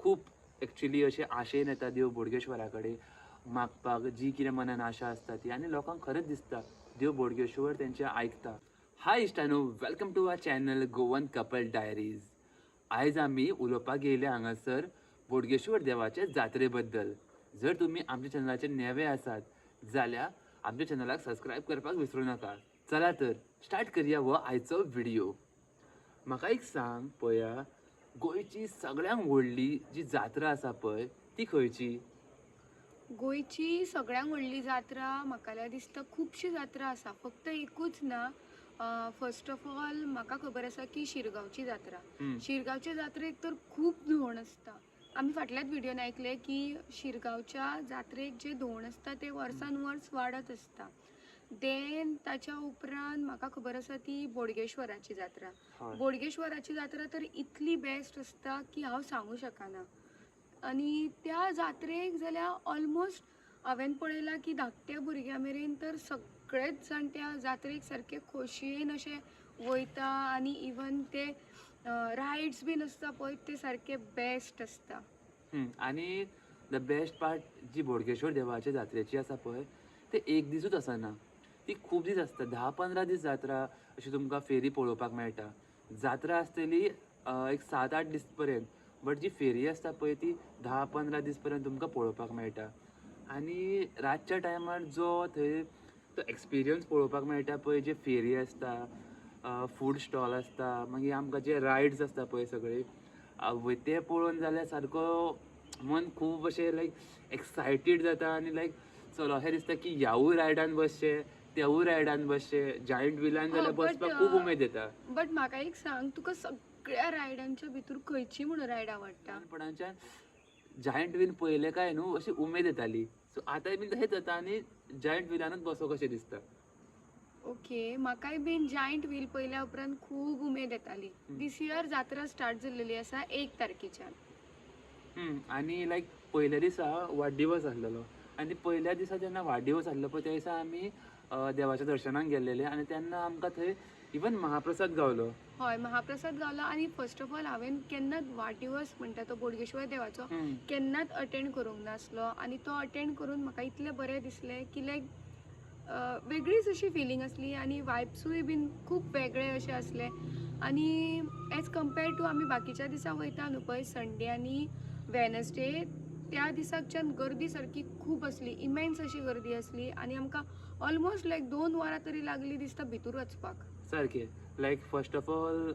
खूप एक्चुअली असे आशेन येता देव बोडगेश्वरा कडेन मागपाक जी कितें मनान आशा आसता ती, आनी लोकांक खरेंच दिसता देव बोडगेश्वर तेंचे आयकता. हाय इश्टानो, welcome to our channel Goan couple diaries. आयज आमी उलोवपाक येयले हांगासर बोडगेश्वर देवाचे जात्रे बद्दल. जर तुम्ही आमच्या चॅनलाचे नेवे आसात जाल्यार आमच्या चॅनलाक सबस्क्राईब करपाक विसरू नका. चला तर स्टार्ट करूया हो आयचो व्हिडिओ. म्हाका एक सांग पळया, गोंयची सगळ्यांत व्हडली जी जात्रा आसा पळय ती खंयची? गोंयची सगळ्यांत व्हडली जात्रा म्हाका दिसता खुबशी जात्रा आसा, फक्त एकूच ना. फर्स्ट ऑफ ऑल म्हाका खबर आसा की शिरगांवची जात्रा. शिरगांवच्या जात्रेक तर खूब धोंड आसता. आमी फाटल्याच व्हिडिओन आयकले की शिरगांवच्या जात्रेक जे धोंड आसता ते वर्सान वर्स वाडत आसता. देन ताच्या उपरांत म्हाका खबर आसा ती बोडगेश्वराची जात्रा. हय. बोडगेश्वराची जात्रा तर इतली बेस्ट आसता की हांव सांगू शकना. आणि त्या जात्रेक जाल्यार ऑलमोस्ट हांवें पळयलां की धाकट्या भुरग्यां मेरेन तर सगळेच जाण त्या जात्रेक सारके खोशयेन अशे वयता. आनी इवन ते रायड्स बीन आसता पळय ते सारके बेस्ट आसता. आनी द बेस्ट पार्ट जी बोडगेश्वर देवाच्या जात्रेची आसा पळय ते एक दिसूच आसना, ती खूब दीस आसता. 10-15 दीस जात्रा अशी तुमकां फेरी पळोवपाक मेळटा. जात्रा आसतली एक 7-8 दीस पर्यंत, बट जी फेरी आसता पळय ती 10-15 दीस पर्यंत तुमकां पळोवपाक मेळटा. आनी रातच्या टायमार जो थंय तो एक्सपिरियन्स पळोवपाक मेळटा पळय, जे फेरी आसता, फूड स्टॉल आसता, मागीर आमकां जे रायड्स आसता पळय सगळे ते पळोवन जाल्यार सारको मन खूब अशें लायक एक्सायटेड जाता. आनी लायक चलो अशें दिसता की ह्यावूय रायडान बसचें, त्यावूय रायडान बसचें. जायंट व्हिलान जाल्यार बसपाक खूब उमेद येता. बट म्हाका एक सांग, तुका सगळ्या रायडांच्या भितर खंयची म्हणून रायड आवडटा? ल्हानपणाच्यान जायंट व्हील पळयलें काय न्हू अशी उमेद येताली. सो आतांय बीन तशेंच जाता आनी जायंट व्हिलानूच बसो कशें दिसता. ओके, म्हाकाय बीन जायंट व्हील पयल्या उपरांत खूब उमेद येताली. दीस इयर जात्रा स्टार्ट जाल्लेली आसा 1 तारखेच्यान. आनी लायक पयल्या दिसा वाडदिवस आसलेलो, आनी पयल्या दिसा जेन्ना वाडदिवस आसलो पळय त्या दिसा आमी देवाच्या दर्शनाक गेल्लेले, आनी तेन्ना आमकां थंय इवन महाप्रसाद गावलो. हय, महाप्रसाद गावला. आणि फर्स्ट ऑफ ऑल हांवें केन्नाच वाडदिवस म्हणटा तो बोडगेश्वर देवाचो केन्नाच अटेंड करूंक नासलो. आनी तो अटेंड करून म्हाका इतलें बरें दिसलें की लायक वेगळीच अशी फिलींग आसली. आनी वायब्सूय बीन खूब वेगळे अशे असले. आनी एज कम्पेर्ड टू आमी बाकीच्या दिसा वयता न्हू पळय, संडे आनी वेनसडे, त्या दिसाच्यान गर्दी सारकी खूब असली, इमेन्स अशी गर्दी असली. आनी आमकां ऑलमोस्ट लायक 2 वरां तरी लागली दिसता भितूर वचपाक. सारकें. लायक फर्स्ट ऑफ ऑल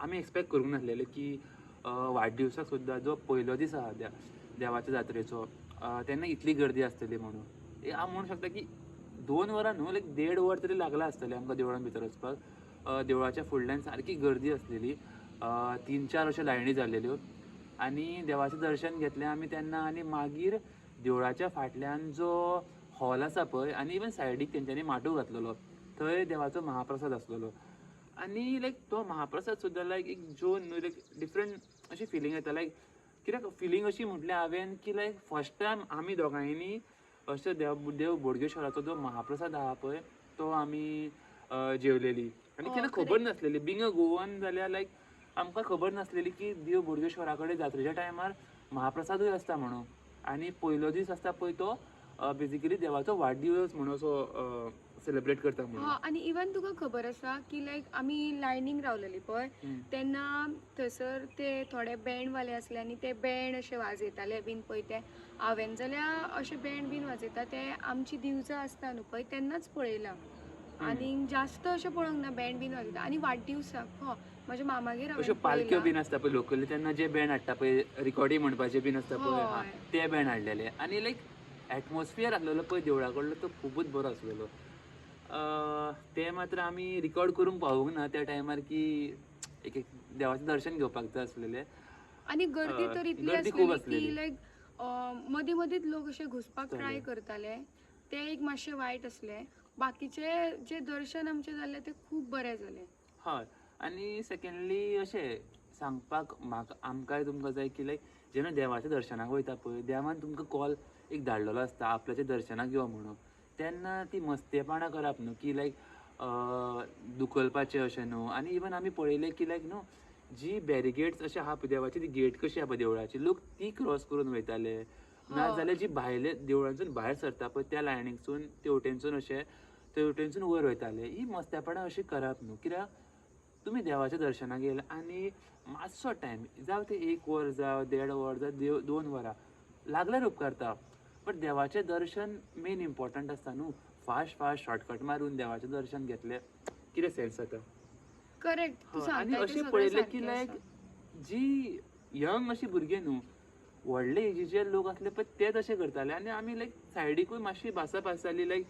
आमी एक्सपेक्ट करूंक नासलेले की वाडदिवसाक सुद्दां जो पयलो दीस आसा देवाच्या जात्रेचो तेन्ना इतली गर्दी आसतली म्हणून. हांव म्हणूंक शकता की 2 वरां न्हू, लायक 1.5 वर तरी लागला आसतलें आमकां देवळान भितर वचपाक. देवळाच्या फुडल्यान सारकी गर्दी आसलेली. 3-4 अश्यो लायनी जाल्लेल्यो. आनी देवाचें दर्शन घेतलें आमी तेन्ना. आनी मागीर देवळाच्या फाटल्यान जो हॉल आसा पळय, आनी इवन सायडीक तेंच्यांनी माटू घातलेलो, थंय देवाचो महाप्रसाद आसलेलो. आनी लायक तो महाप्रसाद सुद्दां लायक एक जोन न्हू, लायक डिफरंट अशी फिलींग येता. लायक कित्याक फिलींग अशी म्हटल्यार हांवें की लायक फर्स्ट टायम आमी दोगांयनी अशें देव बोडगेश्वराचो जो महाप्रसाद आहा पळय तो आमी जेवलेली. आनी केन्ना खबर नासलेली बींग अ गोवन जाल्यार लायक आमकां खबर नासलेली की देव बोडगेश्वरा कडेन जात्रेच्या टायमार महाप्रसादूय आसता म्हणून. आनी पयलो दीस आसता पळय तो बेजिकली देवाचो वाडदिवस म्हणून असो सेलिब्रेट करता म्हणून. आनी इवन तुका खबर आसा की लायक आमी लायनीक रावलेली पळय, तेन्ना थंयसर ते थोडे बँडवाले आसले आनी ते बँड अशे वाजयताले बीन पळय. ते हांवें जाल्यार अशे बँड बीन वाजयता ते आमची दिवजां आसता न्हू पळय तेन्नाच पळयलां. आनी जास्त अशें पळोवंक ना बँड बीन वाजयता. आनी वाडदिवसाक म्हाज्या मामागेर अश्यो पालख्यो बीन आसता पळय लोकली, तेन्ना जे बँड हाडटा पळय रिकॉर्डिंग म्हणपाचे बीन आसता पळय, ते बँड हाडलेले. आनी लायक एटमॉस्फियर आसलेलो पळय देवळा कडलो तो खुबूच बरो आसलेलो. ते मात्र आमी रिकॉर्ड करूंक पावूंक ना त्या टायमार की एक देवाचें दर्शन घेवपाक जाय आसलेलें. आनी गर्दी तर इतली गर्दी खूब आसलेली की आसलेली. लायक मदीं मदींच लोक अशे घुसपाक ट्राय करताले. ते एक मातशें वायट असलें. बाकीचे जे दर्शन आमचे जाल्ले ते खूब बरें जालें. हय. आनी सेकंडली अशें सांगपाक आमकांय तुमकां जाय की लायक जेन्ना देवाच्या दर्शनाक वयता पळय, देवान तुमकां कॉल एक धाडलेलो आसता आपल्याच्या दर्शनाक यो म्हणून. तेन्ना ती मस्तेपणां करप न्हू की लायक दुखलपाचें अशें न्हू. आनी इवन आमी पळयलें की लायक न्हू जी बॅरिगेड्स अशे आहा पळय देवाची ती गेट कशी आहा पळय देवळाची लोक ती क्रॉस करून वयताले नाजाल्यार जी भायले देवळांसून भायर सरता पळय त्या लायनीकसून तेवटेनसून अशे तेवटेनसून वयर वयताले ही मस्तेपणां अशी करप न्हू कित्याक तुमी देवाच्या दर्शनाक गेले आनी मातसो टायम जावं ते 1 वर जावं 1.5 वर जावं 2 वरां लागल्यार उपकारता बट देवाचें दर्शन मेन इम्पॉर्टंट आसता न्हू फास्ट फास्ट शॉर्टकट मारून देवाचें दर्शन घेतलें कितें सेन्स जाता करेक्ट आनी अशें पळयलें की लायक जी यंग अशी भुरगीं न्हू व्हडले एजीचे लोक असले पळय ते तशें करताले आनी आमी लायक सायडीकूय मातशी भासाभास जाली लायक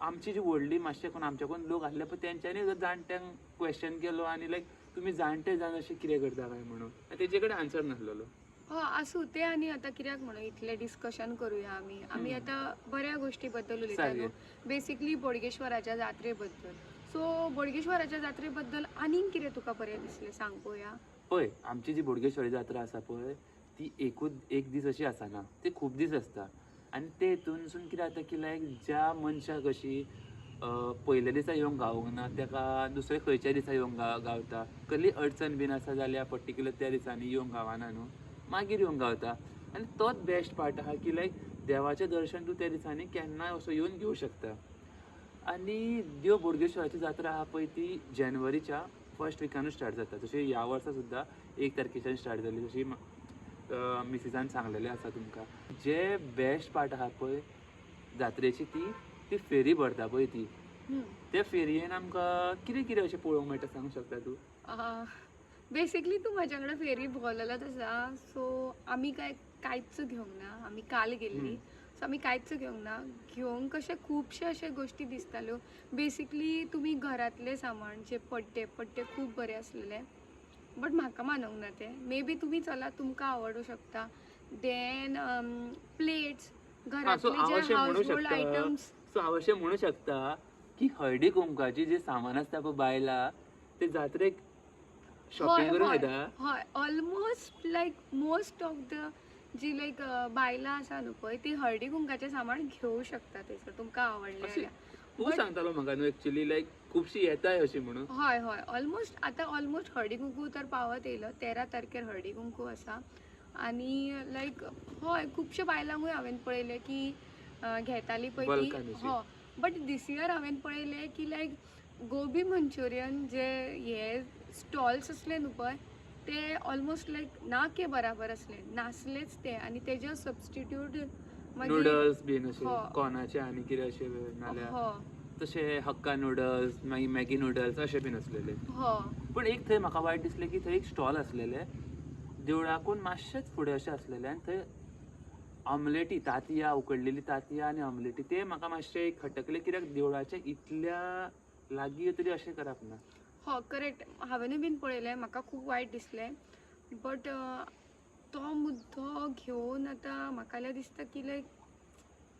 आमची जी व्हडली मातशे कोण आमच्याकून लोक आसले पळय तेंच्यांनी जाणट्यांक क्वेश्चन केलो आनी लायक तुमी जाणटे जावन अशें कितें करता काय म्हणून तेजे कडेन आन्सर नासलेलो आसूं ते आनी आतां कित्याक म्हणून इतलें डिस्कशन करूया आमी आतां बऱ्या गोश्टी बद्दल उलयता न्हू बेसिकली बोडगेश्वराच्या जात्रे बद्दल सो बोडगेश्वराच्या जात्रे बद्दल आनीक कितें तुका बरें दिसलें सांग पळोवया पळय आमची जी बोडगेश्वरी जात्रा आसा पळय ती एक दीस अशी आसना ती खूब दीस आसता आनी ते हितूनसून कितें जाता की लायक ज्या मनशाक अशी पयल्या दिसा येवंक गावूंक ना तेका दुसरे खंयच्या दिसा येवंक गावता कसली अडचण बीन आसा जाल्यार पर्टिक्युलर त्या दिसांनी येवंक गावना न्हू मागीर येवंक गावता आनी तोच बेस्ट पार्ट आहा की लायक देवाचें दर्शन तूं त्या दिसांनी केन्नाय असो येवन घेवं शकता आनी देव बोडगेश्वराची जात्रा आहा पळय ती जानेवारीच्या फर्स्ट विकानूच स्टार्ट जाता तशी ह्या वर्सा सुद्दां 1 तारखेच्यान स्टार्ट जाली तशी मिसिसान सांगलेलें आसा तुमकां जे बेस्ट पार्ट आहा पळय जात्रेची ती फेरी भरता पळय ती त्या फेरयेन आमकां कितें कितें अशें पळोवंक मेळटा सांगूंक शकता तूं बेसिकली तूं म्हाज्या कडेन फेरी भोंवलेलोच आसा सो आमी कांयच घेवंक ना आमी काल गेल्ली सो आमी कांयच घेवंक ना घेवंक कशें खुबशे अशे गोश्टी दिसताल्यो बेसिकली तुमी घरांतले सामान जे पड्टे खूब बरे आसलेले बट म्हाका मानूंक ना ते मे बी तुमी चला तुमकां आवडू शकता देन प्लेट्स घरांतले जे हाऊसहोल्ड आयटम्स सो हांव अशें म्हणूं शकता की हळदी कुंकाची जे सामान आसता पळय बायलां ते जात्रेक शॉपिंग करूंक येता हय almost like most of the जी लायक बायलां आसा न्हू पळय ती हळदी कुंकाचें सामान घेवं शकता थंयसर तुमकां आवडलें जाल्यार तूं सांगतालो म्हाका न्हू एक्चुअली लायक खुबशी येताय अशी म्हणून हय ऑलमोस्ट हळदी कुंकू तर पावत येयलो 13 तारखेर हळदी कुंकू आसा आनी लायक हय खुबशे बायलांकूय हांवें पळयलें की घेताली पळय ती हय बट दीस इयर हांवें पळयलें की लायक गोबी मंचुरियन जे हे स्टॉल्स असले न्हू पळय ते ऑलमोस्ट लायक ना के बराबर असले नासलेच ते आनी तेजे सबस्टिट्यूट नूडल्स बीन अशे कॉर्नाचे आनी कितें अशे नाल्यार तशे हक्का नूडल्स मागीर मॅगी नूडल्स अशे बीन असलेले पण एक थंय म्हाका वायट दिसलें की थंय एक स्टॉल आसलेले देवळाकून मातशेच फुडें अशें आसलेले आनी थंय ऑमलेटी तांतयां उकडलेली तांतयां आनी ऑमलेटी ते म्हाका मातशें खटकले कित्याक देवळाच्या इतल्या लागीं तरी अशें करप ना करेक्ट हांवेनूय बीन पळयलें म्हाका खूब वायट दिसलें बट तो मुद्दो घेवन आतां म्हाका जाल्यार दिसता की लायक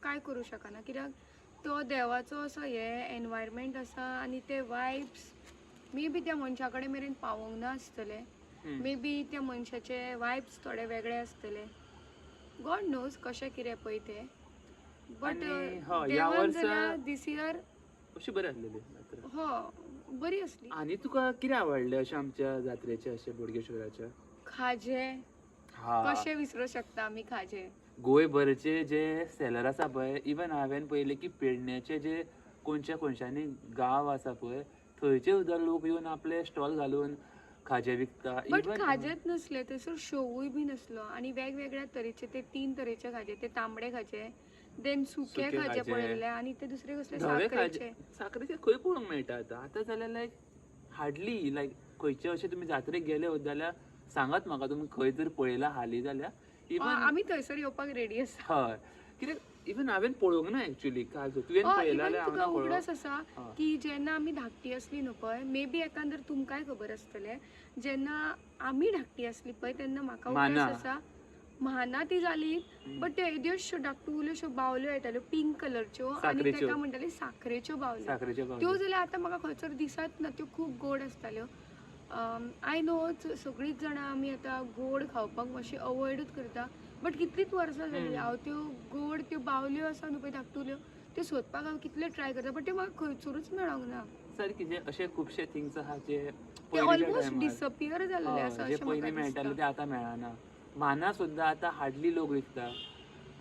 काय करूं शकना कित्याक तो देवाचो असो हे एनवायरमेंट आसा आनी ते वायब्स मे बी त्या मनशा कडेन मेरेन पावोंक ना आसतले मे बी त्या मनशाचे वायब्स थोडे वेगळे आसतले गॉड नोज कशें कितें पळय ते बट देवान जाल्यार दीस इयर अशी बरी आसलेली बरी असली आनी तुका कितें आवडलें अशें आमच्या जात्रेचें अशें बोडगेश्वराच्या खाजें कशें विसरूं शकता आमी खाजें गोंयभरचे जे सेलर आसा पळय इवन हांवें पळयलें की पेडण्याचे जे कोणशांनी गांव आसा पळय थंयचे सुद्दां लोक येवन आपले स्टॉल घालून खाजें विकता बट खाजेच नसले थंयसर शोवूय बी नसलो आनी वेगवेगळ्या तरेचे ते 3 तरेचे खाजे ते तांबडे खाजे देन सुके खाजे पळयले आनी ते दुसरे कसले साखरेचे खंय पळोवंक मेळटा आतां जाल्यार लायक हार्डली लायक खंयचे अशें तुमी जात्रेक गेले जाल्यार सांगात म्हाका तुमी खंय जर पळयला हाली जाल्यार आमी थंयसर येवपाक रेडी आसा हय कित्याक इवन हांवें पळोवंक ना एक्चुअली काल तुवें पळयला तुका उगडास आसा की जेन्ना आमी धाकटी आसली न्हू पळय मे बी एकांदर तुमकांय खबर आसतलें जेन्ना आमी धाकटी आसली पळय तेन्ना म्हाका उगडास आसा म्हाना ती जाली बट त्यो येद्योश्यो धाकटुल्योश्यो बावल्यो येताल्यो पिंक कलरच्यो आनी ताका म्हणटाली साखरेच्यो बावल्यो त्यो जाल्यार आतां म्हाका खंयसर दिसत ना त्यो खूब गोड आसताल्यो आय नो सगळींच जाणां आमी आतां गोड खावपाक मातशी अवॉयडूच करता बट कितलींच वर्सां जालीं हांव त्यो गोड त्यो बावल्यो आसा न्हू पळय धाकटुल्यो त्यो सोदपाक हांव कितले ट्राय करता बट त्यो म्हाका खंयसरूच मेळोंक ना सारकी जे असे खुबशे थिंग्स आहा जे ते पयलींच्या ऑलमोस्ट टायमार डिसअपियर झालेले आसा जे अशें पयलीं म्हाका मेळटाले ते दिसता. आतां मेळना. माना सुद्दां आतां हार्डली लोक विकता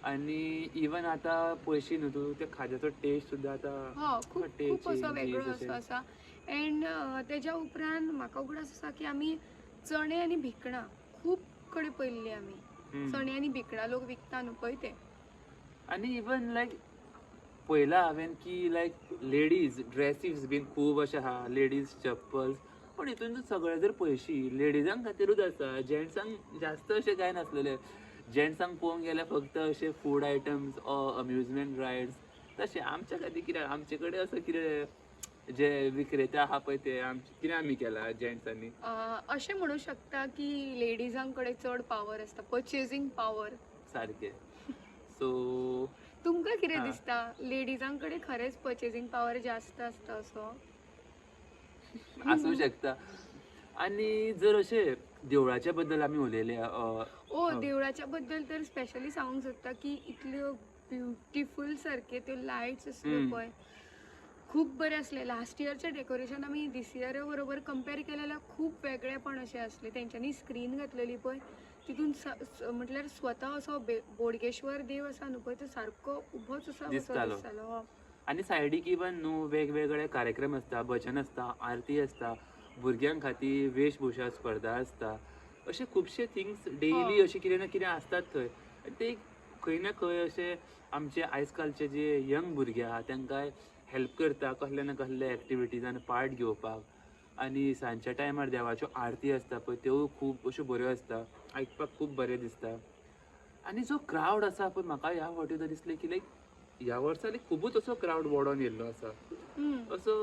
आनी इवन आतां पळयशी न्हू तूं त्या खाज्याचो टेस्ट सुद्दां आतां खूब खूब असो वेगळो असो आसा. एंड तेज्या उपरांत म्हाका उगडास आसा की आमी चणे आनी भिकणां खूब कडेन पयल्ली आमी. चणे आनी भिकणां लोक विकता न्हू पळय ते. आनी इवन लायक पयला हांवें की लायक लेडीज ड्रेसीस बीन खूब अशे आहा, लेडीज चप्पल्स, पण हितून तूं सगळे जर पळयशी लेडीजांक खातीरूच आसा, जेंट्सांक जास्त अशें कांय नासलेलें. जेंट्सांक पळोवंक गेल्यार फक्त अशे फूड आयटम्स अम्युजमेंट रायड्स तशें. आमच्या खातीर कितें आमचे कडेन असो कितें जे विक्रेते आहा पळय ते कितें आमी केलां जेंट्सांनी. अशें म्हणू शकता की लेडीजां कडेन चड पावर आसता, पर्चेसिंग पावर. सारकें. सो तुमकां कितें हा. दिसता लेडीजां कडेन खरेंच पर्चेसिंग पावर जास्त आसता असो? आसूं शकता. आनी जर अशें देवळाच्या बद्दल आमी उलयले देवळाच्या बद्दल तर स्पेशली सांगूंक सोदता की इतल्यो ब्युटिफूल सारके त्यो लायट्स आसल्यो पळय, खूब बरें आसलें. लास्ट इयरचें डेकोरेशन आमी दीस इयरा बरोबर कंपेर केलें जाल्यार खूब वेगळेपण अशें आसलें. तेंच्यांनी स्क्रीन घातलेली पळय, तितून म्हटल्यार स्वता असो बोडगेश्वर देव आसा न्हू पळय, तो सारको उबोच असो दिसतालो. दिसतालो. आनी सायडीक इवन न्हू वेगवेगळे कार्यक्रम आसता, भजन आसता, आरती आसता, भुरग्यां खातीर वेशभूषा स्पर्धा आसता, अशे खुबशे थिंग्स डेली अशें कितें ना कितें आसतात थंय. आनी ते खंय ना खंय अशे आमचे आयज कालचे जे यंग भुरगे आहा तांकां हेल्प करता कसले ना कसले एक्टिविटीजान पार्ट घेवपाक. आनी सांजच्या टायमार देवाच्यो आरती आसता पळय त्यो खूब अश्यो बऱ्यो आसता, आयकपाक खूब बरें दिसता. आनी जो क्रावड आसा पळय म्हाका ह्या फावटी तर दिसलें की लायक ह्या वर्सा खुबूच असो क्रावड वाडोन येयल्लो आसा. असो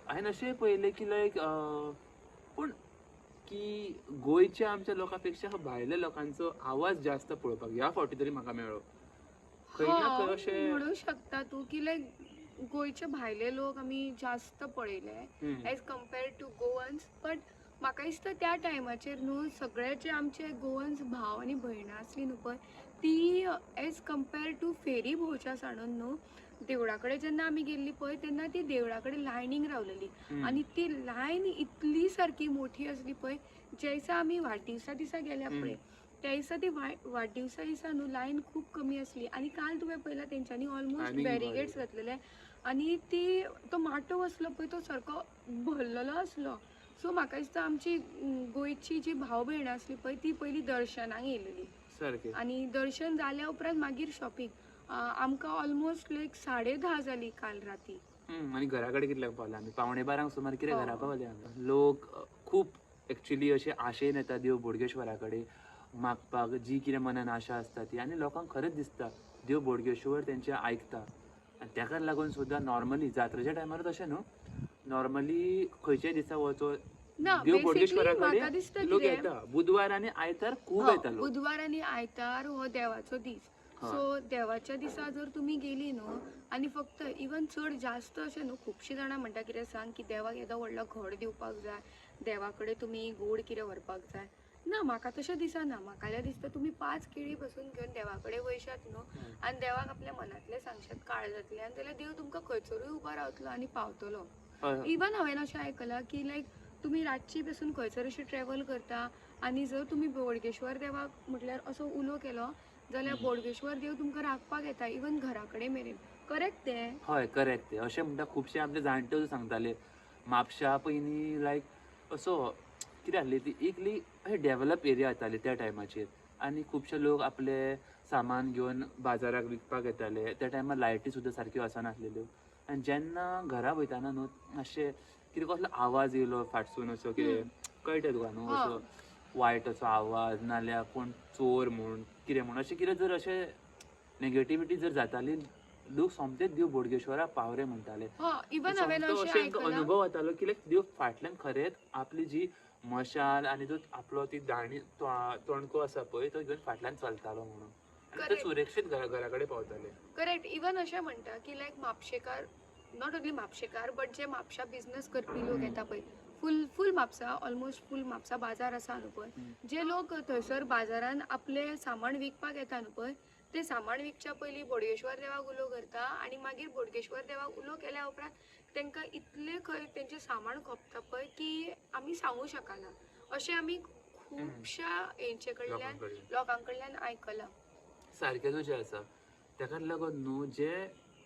हांवें अशें पळयलें की लायक पूण की गोंयच्या आमच्या लोकां पेक्षा भायल्या लोकांचो आवाज जास्त पळोवपाक ह्या फावटी तरी म्हाका मेळ्ळो. खंय ना खंय अशें म्हणू शकता तूं की लायक गोंयचे भायले लोक आमी जास्त पळयले as compared to Goans. But म्हाका दिसता त्या टायमाचेर न्हू सगळे जे आमचे गोवन्स भाव आनी भयणां आसलीं न्हू पळय, ती एज कम्पेअर टू फेरी भोंवच्या साणून न्हू देवळा कडेन जेन्ना आमी गेल्ली पळय तेन्ना ती देवळा कडेन लायनींग रावलेली. आनी ती लायन इतली सारकी मोठी आसली पळय, ज्या दिसा आमी वाडदिवसा दिसा गेल्या पळय त्या दिसा ती वाडदिवसा दिसा न्हू लायन खूब कमी आसली. आनी काल तुवें पळयलां तेंच्यांनी ऑलमोस्ट बॅरिगेड्स घातलेले आनी तो माटो आसलो पळय तो सारको भरलेलो आसलो. सो म्हाका दिसता आमची गोंयची जी भाव भयणां आसली पळय ती पयलीं दर्शनाक येयलेली सारकें. आनी दर्शन जाल्या उपरांत मागीर शॉपिंग. आमकां ऑलमोस्ट लायक 10:30 जाली काल राती. आनी घरा कडेन कितल्यांक पावले आमी? 11:15 सुमार कितें घरा पावले आमी. लोक खूब एक्चुअली अशे आशेन येता देव बोडगेश्वरा कडेन मागपाक, जी कितें मनान आशा आसता ती. आनी लोकांक खरेंच दिसता देव बोडगेश्वर तेंचे आयकता. आनी तेका लागून सुद्दां नॉर्मली जात्रेच्या टायमारूच अशें न्हू, नॉर्मली खंयच्याय दिसा वचो देव बोडगेश्वरा कडेन लोक येता. बुधवार आनी आयतार खूब येता लोक. बुधवार आनी आयतार हो देवाचो दीस. सो देवाच्या दिसा जर तुमी गेली न्हू आनी फक्त इवन चड जास्त अशें न्हू, खुबशीं जाणां म्हणटा कितें सांग की देवाक येदो व्हडलो घर दिवपाक जाय, देवा कडेन तुमी गोड कितें व्हरपाक जाय. ना, म्हाका तशें दिसना. म्हाका जाल्यार दिसता तुमी 5 केळी पासून घेवन देवा कडेन वयशात न्हू आनी देवाक आपल्या मनांतलें सांगशात काळजांतल्यान, जाल्यार देव तुमकां खंयसरूय उबो रावतलो आनी पावतलो. इवन हांवें अशें आयकलां की लायक तुमी रातची पासून खंयसर अशें ट्रॅव्हल करता आनी जर तुमी बोडगेश्वर देवाक म्हटल्यार असो उलो केलो जाल्यार बोडगेश्वर देव तुमकां राखपाक येता इवन घरा कडेन मेरेन. करेक्ट तें? हय करेक्ट तें. अशें म्हणटा खुबशे आमचे जाणटे सांगताले म्हापशा पयलीं लायक असो कितें आहली ती एकली अशें डेवलप एरिया जाताली त्या टायमाचेर. आनी खुबशे लोक आपले सामान घेवन बाजाराक विकपाक येताले. त्या टायमार लायटी सुद्दां सारक्यो आसनासलेल्यो. आनी जेन्ना घरा वयताना न्हू मातशें कितें कसलो आवाज येयलो फाटसून असो कितें कळटा तुका न्हू, असो वायट असो आवाज नाल्यार कोण चोर म्हूण कितें म्हूण अशें कितें जर अशें नेगेटिविटी जर जाताली लोक सोमतेच देव बोडगेश्वरा पावरे म्हणटाले. इवन हांवें अशें आयकलां अनुभव जातालो की लायक देव फाटल्यान खरेंच आपली जी मशाल आनी जो आपलो ती दांडी तोणको आसा पळय तो घेवन फाटल्यान चलतालो म्हणून. आनी ते सुरक्षीत घरा कडेन पावताले. करेक्ट. इवन अशें म्हणटा की लायक म्हापशेकार, नॉट ओन्ली म्हापशेकार बट जे म्हापशा बिझनेस करपी लोक येता पळय, फूल म्हापसा, ऑलमोस्ट फूल म्हापसा बाजार आसा न्हू पळय, जे लोक थंयसर बाजारान आपले सामान विकपाक येता न्हू पळय ते सामान विकच्या पयलीं बोडगेश्वर देवाक उलो करता आनी मागीर बोडगेश्वर देवाक उलो केल्या उपरांत तांकां इतले खंय तेंचें सामान खोपता पळय की आमी सांगूं शकना. अशें आमी खुबश्या हेंचे कडल्यान लोकां कडल्यान आयकलां. सारकें तुजें आसा. ताकाच लागून न्हू जे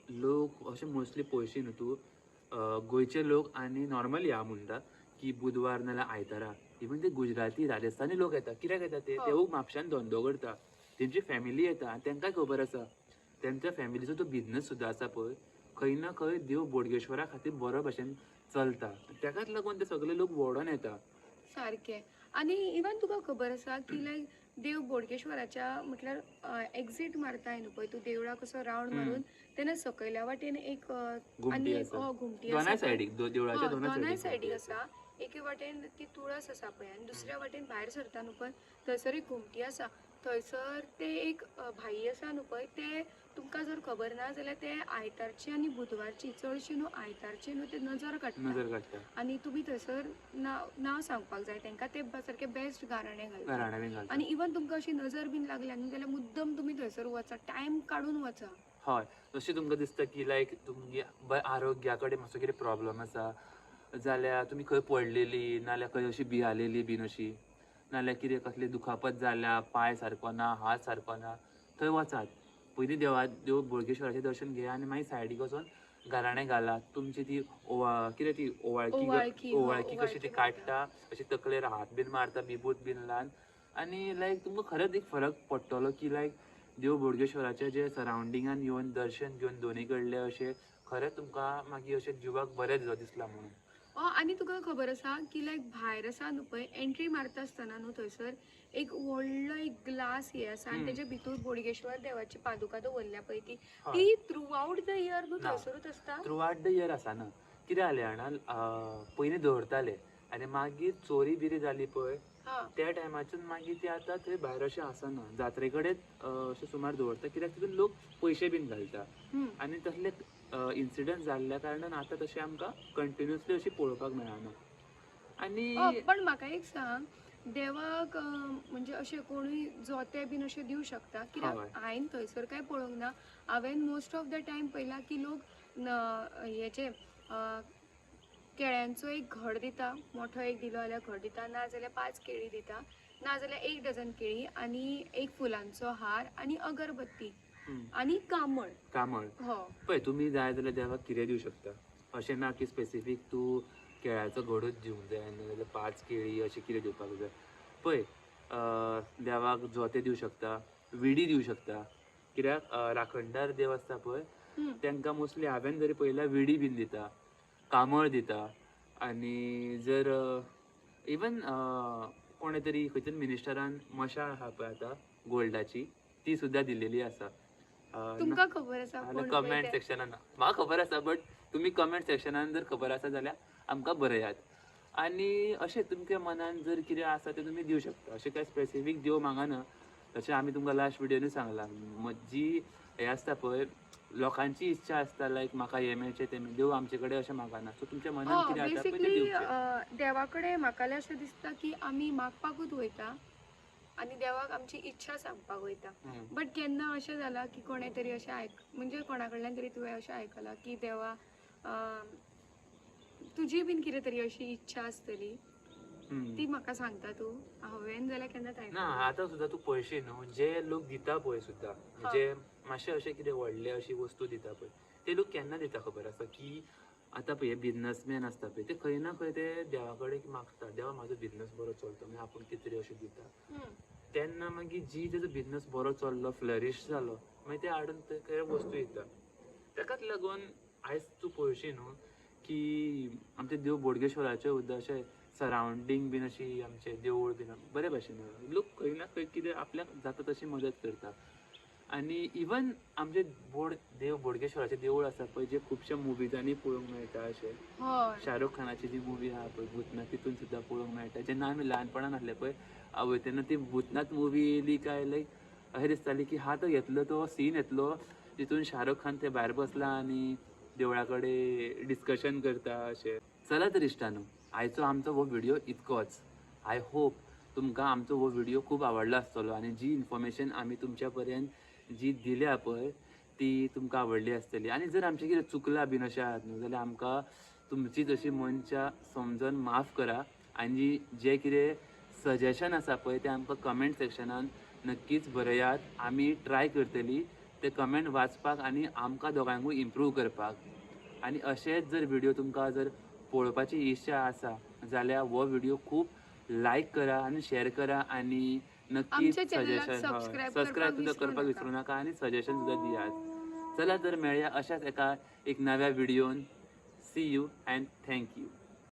लोक अशे मोस्टली पळयशी न्हू तूं गोंयचे लोक आनी नॉर्मली हांव म्हणटा की बुधवार नाल्यार आयतारा इवन ते गुजराती राजस्थानी लोक येता. कित्याक येता ते? तेवूय म्हापशान धंदो करता, तेंची फॅमिली येता आनी तांकांय खबर आसा तेंच्या फॅमिलीचो तो बिझनस सुद्दां आसा पळय खंय ना खंय देव बोडगेश्वरा खातीर बरो भशेन चलता. ताकाच लागून ते सगळे लोक वोडोन येता. सारकें. आनी इवन तुका खबर आसा की लायक देव बोडगेश्वराच्या म्हटल्यार एक्झीट मारताय न्हू पळय तूं देवळा कसो रावंड मारून तेन्ना सकयल्या वाटेन एक घुमटी आनी आसा. घुमटी दोनाय आसा सायडीक देवळाच्या दोनाय सायडीक सायडीक आसा. एके वाटेन ती तुळस आसा पळय आनी दुसऱ्या वाटेन भायर सरता न्हू पळय थंयसर एक घुमटी आसा. थंयसर ते एक भाई आसा न्हू पळय ते तुमकां जर खबर ना जाल्यार ते आयतारची आनी बुधवारची चडशी न्हू आयतारची न्हू ते नजर काडटा आनी तुमी थंयसर नांव सांगपाक जाय तांकां ते सारके बेस्ट गाराणे घालता. आनी इवन तुमकां अशी नजर बीन लागल्या न्हू जाल्यार मुद्दम तुमी थंयसर वचा, टायम काडून वचा. हय, जशें तुमकां दिसता की लायक तुमगे आरोग्या कडेन मातसो कितें प्रॉब्लम आसा जाल्यार तुमी खंय पडलेली नाल्यार खंय अशी भियालेली बीन अशी नाल्यार कितें कसली दुखापत जाल्या, पांय सारको ना, हात सारको ना, थंय वचात. पयलीं देव बोडगेश्वराचें दर्शन घेया आनी मागीर सायडीक वचून गाराणें घालात. तुमची ती कितें ती ओवाळकी कशी ती काडटा अशी तकलेर हात बीन मारता बिबूत बीन लावन आनी लायक तुमकां खरेंच एक फरक पडटलो की लायक देव बोडगेश्वराचें जे सरावंडिंगान येवन दर्शन घेवन दोनी कडलें अशें खरेंच तुमकां मागीर अशें जिवाक बरें दिसलां म्हणून. आनी तुका खबर आसा की लायक भायर आसा न्हू पळय एंट्री मारता आसतना न्हू थंयसर एक व्हडलो एक ग्लास हे आसा आनी तेजे भितर बोडगेश्वर देवाची पादुका दवरल्या पळय ती थ्रू आउट द इयर न्हू थंयसरूच आसता. थ्रू आउट द इयर आसना. कितें जालें जाणा पयलीं दवरताले आनी मागीर चोरी बिरी जाली पळय त्या टायमाच्यान मागीर ते आतां थंय भायर अशें आसना. जात्रे कडेन अशें सुमार दवरता कित्याक तितून लोक पयशे बीन घालता आनी तसले इन्सिडंट जाल्ल्या कारणान आतां तशें आमकां कंटिन्युअसली अशी पळोवपाक मेळना. आनी पण म्हाका एक सांग देवाक म्हणजे अशें कोणूय जोते बीन अशें दिवं शकता कित्याक हांवें थंयसर काय पळोवंक ना. हांवें मोस्ट ऑफ द टायम पळयलां की लोक हेचे केळ्यांचो एक घड दिता, मोठो एक दिलो जाल्यार घड दिता, ना जाल्यार 5 केळी दिता, ना जाल्यार 1 डझन केळी आनी एक फुलांचो हार आनी अगरबत्ती आनी कामळ. पळय तुमी जाय जाल्यार देवाक कितें दिवं शकता. अशें ना की स्पेसिफीक तूं केळ्याचो घडूच दिवंक जाय नाजाल्यार 5 केळी अशें कितें दिवपाक जाय. पळय देवाक जोते दिवं शकता, विडी दिवं शकता कित्याक राखणदार देव आसता पळय तांकां मोस्टली हांवें जरी पळयल्यार विडी बीन दिता, कामळ दिता आनी जर इवन कोणे तरी खंय तरी मिनिस्टरान मशाळ आहा पळय आतां गोल्डाची ती सुद्दां दिलेली आसा. तुमकां खबर आसा कमेंट सेक्शनान म्हाका खबर आसा बट तुमी कमेंट सेक्शनान जर खबर आसा जाल्यार आमकां बरयात. आनी अशें तुमच्या मनान जर कितें आसा तें तुमी दिवं शकता. अशें कांय स्पेसिफीक देव मागना. तशें आमी तुमकां लास्ट विडियोनी सांगलां जी हें आसता पळय लोकांची इच्छा आसता लायक म्हाका हें मेळचें तें देव आमचे कडेन अशें मागना. सो तुमच्या मनान कितें आसा पळय तें दिवचें. देवा कडेन म्हाका अशें दिसता की आमी मागपाकूच वयता आनी देवाक आमची इच्छा सांगपाक वयता. बट केन्ना अशें जालां की कोणें तरी अशें म्हणजे कोणा कडल्यान तरी तुवें अशें आयकलां की देवा तुजी बीन कितें तरी अशी इच्छा आसतली ती म्हाका सांगता तूं. हांवें जाल्यार केन्नाच ना आतां सुद्दां तूं पळयशी न्हू जे लोक दिता पळय सुद्दां म्हणजे मातशें अशें कितें व्हडले अशी वस्तू दिता पळय ते लोक केन्ना दिता खबर आसा की आतां पळय हे बिझनसमॅन आसता पळय ते खंय ना खंय ते देवा कडेन मागता देवा म्हाजो बिझनस बरो चलता मागीर आपूण कितें तरी अशें दिता. तेन्ना मागीर जी तेजो बिझनस बरो चल्लो फ्लरीश जालो मागीर ते हाडून ते वस्तू दिता. ताकाच लागून आयज तूं पळयशी न्हू की आमचे देव बोडगेश्वराचें सुद्दां अशें सरावंडींग बीन अशी आमचे देवूळ बीन बरे भशेन लोक खंय ना खंय कितें आपल्याक जाता तशी मदत करता. आनी इवन आमचे देव बोडगेश्वराचें देवूळ आसा पळय जे खुबश्या मुवीजांनी पळोवंक मेळटा. अशें शाहरुख खानाची जी मुवी आहा पळय भूतनाथ तितून सुद्दां पळोवंक मेळटा. जेन्ना आमी ल्हानपणान आसले पळय आवय तेन्ना ती भूतनाथ मुवी येयली काय लायक अशें दिसताली की हा तो येतलो तो सीन येतलो जितून शाहरुख खान थंय भायर बसला आनी देवळा कडेन डिस्कशन करता अशें. चला तर इश्टानो आयचो आमचो हो व्हिडियो इतकोच. आय होप तुमकां आमचो हो व्हिडिओ खूब आवडलो आसतलो आनी जी इन्फॉर्मेशन आमी तुमच्या पर्यंत जी दिल्या पळय ती तुमकां आवडली आसतली. आनी जर आमचें कितें चुकलां बीन अशें आहात न्हू जाल्यार आमकां तुमची तशी मनशा समजून माफ करा आनी जे कितें सजेशन आसा पळय तें आमकां कमेंट सेक्शनान नक्कीच बरयात. आमी ट्राय करतली ते कमेंट वाचपाक आनी आमकां दोगांकूय इम्प्रूव करपाक. आनी अशेच जर व्हिडिओ तुमकां जर पळोवपाची इच्छा आसा जाल्यार हो व्हिडिओ खूब लायक करा आनी शेअर करा आनी नक्कीच आमच्या चॅनलाक सजेशन सबस्क्राईब सुद्दां करपाक विसरू नाका आनी सजेशन सुद्दां दियात. चला तर मेळया अशाच एका एक नव्या व्हिडिओन. See you and thank you.